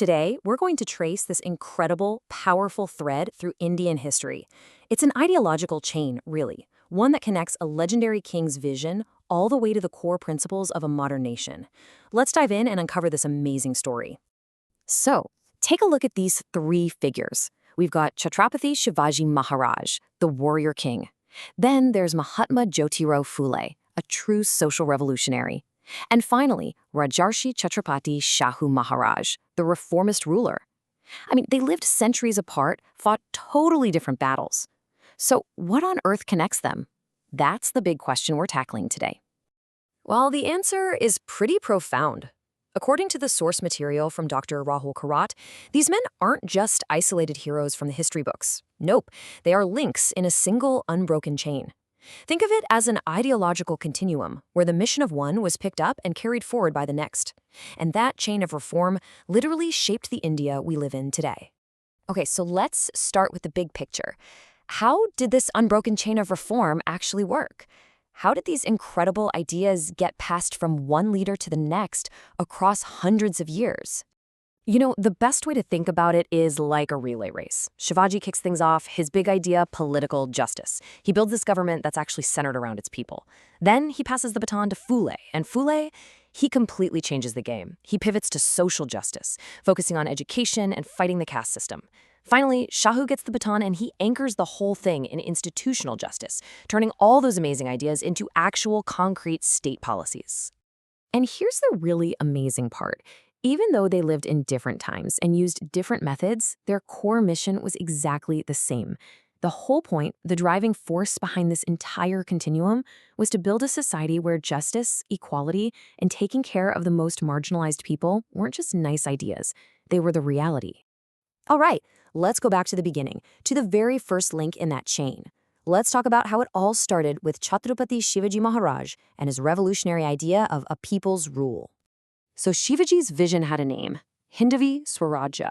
Today, we're going to trace this incredible, powerful thread through Indian history. It's an ideological chain, really, one that connects a legendary king's vision all the way to the core principles of a modern nation. Let's dive in and uncover this amazing story. So, take a look at these three figures. We've got Chhatrapati Shivaji Maharaj, the warrior king. Then there's Mahatma Phule, a true social revolutionary. And finally, Rajarshi Chhatrapati Shahu Maharaj, the reformist ruler. I mean, they lived centuries apart, fought totally different battles. So what on earth connects them? That's the big question we're tackling today. Well, the answer is pretty profound. According to the source material from Dr. K.Rahual, these men aren't just isolated heroes from the history books. Nope, they are links in a single unbroken chain. Think of it as an ideological continuum, where the mission of one was picked up and carried forward by the next. And that chain of reform literally shaped the India we live in today. Okay, so let's start with the big picture. How did this unbroken chain of reform actually work? How did these incredible ideas get passed from one leader to the next across hundreds of years? You know, the best way to think about it is like a relay race. Shivaji kicks things off, his big idea, political justice. He builds this government that's actually centered around its people. Then he passes the baton to Phule, and Phule, he completely changes the game. He pivots to social justice, focusing on education and fighting the caste system. Finally, Shahu gets the baton and he anchors the whole thing in institutional justice, turning all those amazing ideas into actual concrete state policies. And here's the really amazing part. Even though they lived in different times and used different methods, their core mission was exactly the same. The whole point, the driving force behind this entire continuum, was to build a society where justice, equality, and taking care of the most marginalized people weren't just nice ideas. They were the reality. All right, let's go back to the beginning, to the very first link in that chain. Let's talk about how it all started with Chhatrapati Shivaji Maharaj and his revolutionary idea of a people's rule. So Shivaji's vision had a name, Hindavi Swarajya.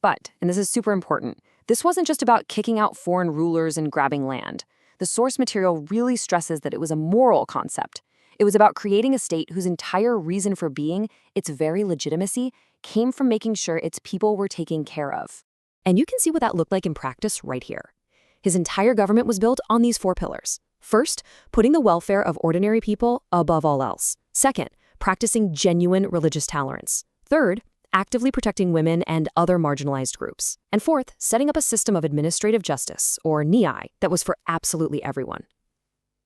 But, and this is super important, this wasn't just about kicking out foreign rulers and grabbing land. The source material really stresses that it was a moral concept. It was about creating a state whose entire reason for being, its very legitimacy, came from making sure its people were taken care of. And you can see what that looked like in practice right here. His entire government was built on these four pillars. First, putting the welfare of ordinary people above all else. Second, practicing genuine religious tolerance. Third, actively protecting women and other marginalized groups. And fourth, setting up a system of administrative justice, or Nyaya, that was for absolutely everyone.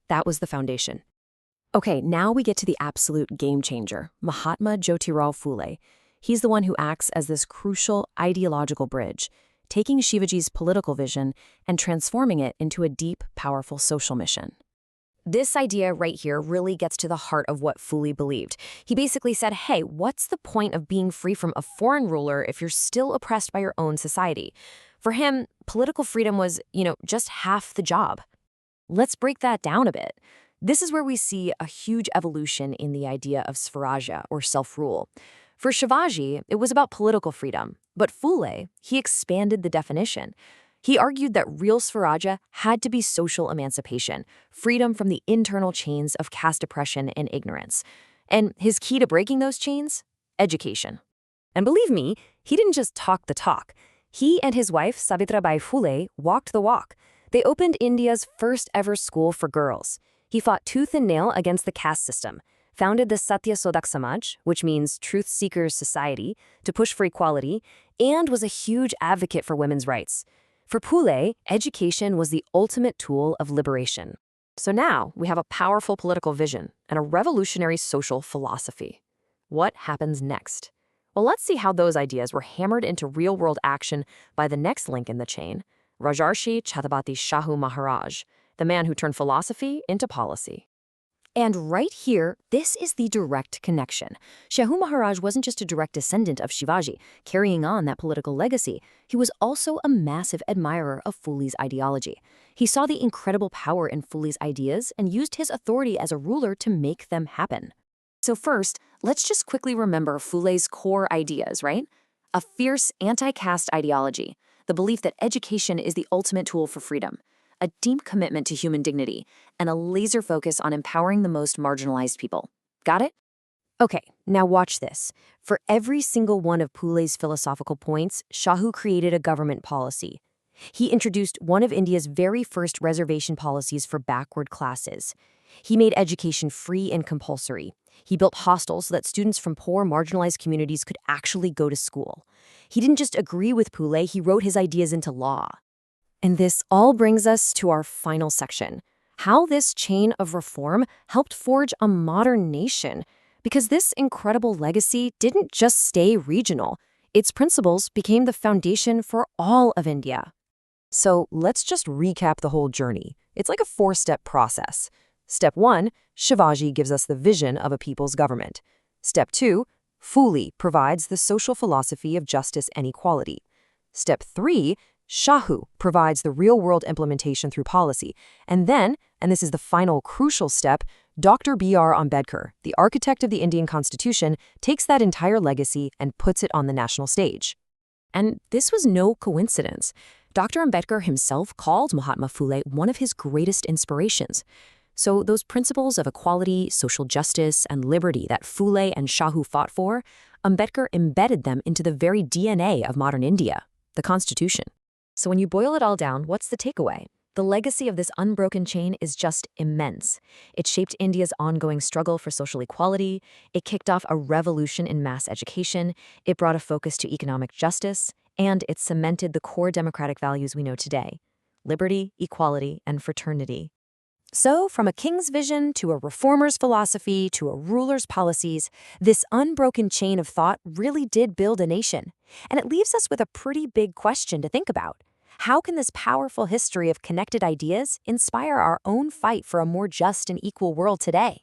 That was the foundation. Okay, now we get to the absolute game changer, Mahatma Phule. He's the one who acts as this crucial ideological bridge, taking Shivaji's political vision and transforming it into a deep, powerful social mission. This idea right here really gets to the heart of what Phule believed. He basically said, hey, what's the point of being free from a foreign ruler if you're still oppressed by your own society? For him, political freedom was, just half the job. Let's break that down a bit. This is where we see a huge evolution in the idea of Swarajya, or self-rule. For Shivaji, it was about political freedom, but Phule, he expanded the definition. He argued that real Swarajya had to be social emancipation, freedom from the internal chains of caste oppression and ignorance. And his key to breaking those chains? Education. And believe me, he didn't just talk the talk. He and his wife, Savitribai Phule, walked the walk. They opened India's first ever school for girls. He fought tooth and nail against the caste system, founded the Satya Sodak Samaj, which means Truth Seekers Society, to push for equality, and was a huge advocate for women's rights. For Phule, education was the ultimate tool of liberation. So now we have a powerful political vision and a revolutionary social philosophy. What happens next? Well, let's see how those ideas were hammered into real-world action by the next link in the chain, Rajarshi Chhatapati Shahu Maharaj, the man who turned philosophy into policy. And right here, this is the direct connection. Shahu Maharaj wasn't just a direct descendant of Shivaji, carrying on that political legacy. He was also a massive admirer of Phule's ideology. He saw the incredible power in Phule's ideas and used his authority as a ruler to make them happen. So first, let's just quickly remember Phule's core ideas, right? A fierce anti-caste ideology, the belief that education is the ultimate tool for freedom, a deep commitment to human dignity, and a laser focus on empowering the most marginalized people. Got it? Okay, now watch this. For every single one of Phule's philosophical points, Shahu created a government policy. He introduced one of India's very first reservation policies for backward classes. He made education free and compulsory. He built hostels so that students from poor, marginalized communities could actually go to school. He didn't just agree with Phule, he wrote his ideas into law. And this all brings us to our final section, how this chain of reform helped forge a modern nation. Because this incredible legacy didn't just stay regional. Its principles became the foundation for all of India. So let's just recap the whole journey. It's like a four-step process. Step 1, Shivaji gives us the vision of a people's government. Step 2, Phule provides the social philosophy of justice and equality. Step 3, Shahu provides the real-world implementation through policy. And then, and this is the final crucial step, Dr. B.R. Ambedkar, the architect of the Indian Constitution, takes that entire legacy and puts it on the national stage. And this was no coincidence. Dr. Ambedkar himself called Mahatma Phule one of his greatest inspirations. So those principles of equality, social justice, and liberty that Phule and Shahu fought for, Ambedkar embedded them into the very DNA of modern India, the Constitution. So when you boil it all down, what's the takeaway? The legacy of this unbroken chain is just immense. It shaped India's ongoing struggle for social equality, it kicked off a revolution in mass education, it brought a focus to economic justice, and it cemented the core democratic values we know today: liberty, equality, and fraternity. So, from a king's vision to a reformer's philosophy to a ruler's policies, this unbroken chain of thought really did build a nation. And it leaves us with a pretty big question to think about. How can this powerful history of connected ideas inspire our own fight for a more just and equal world today?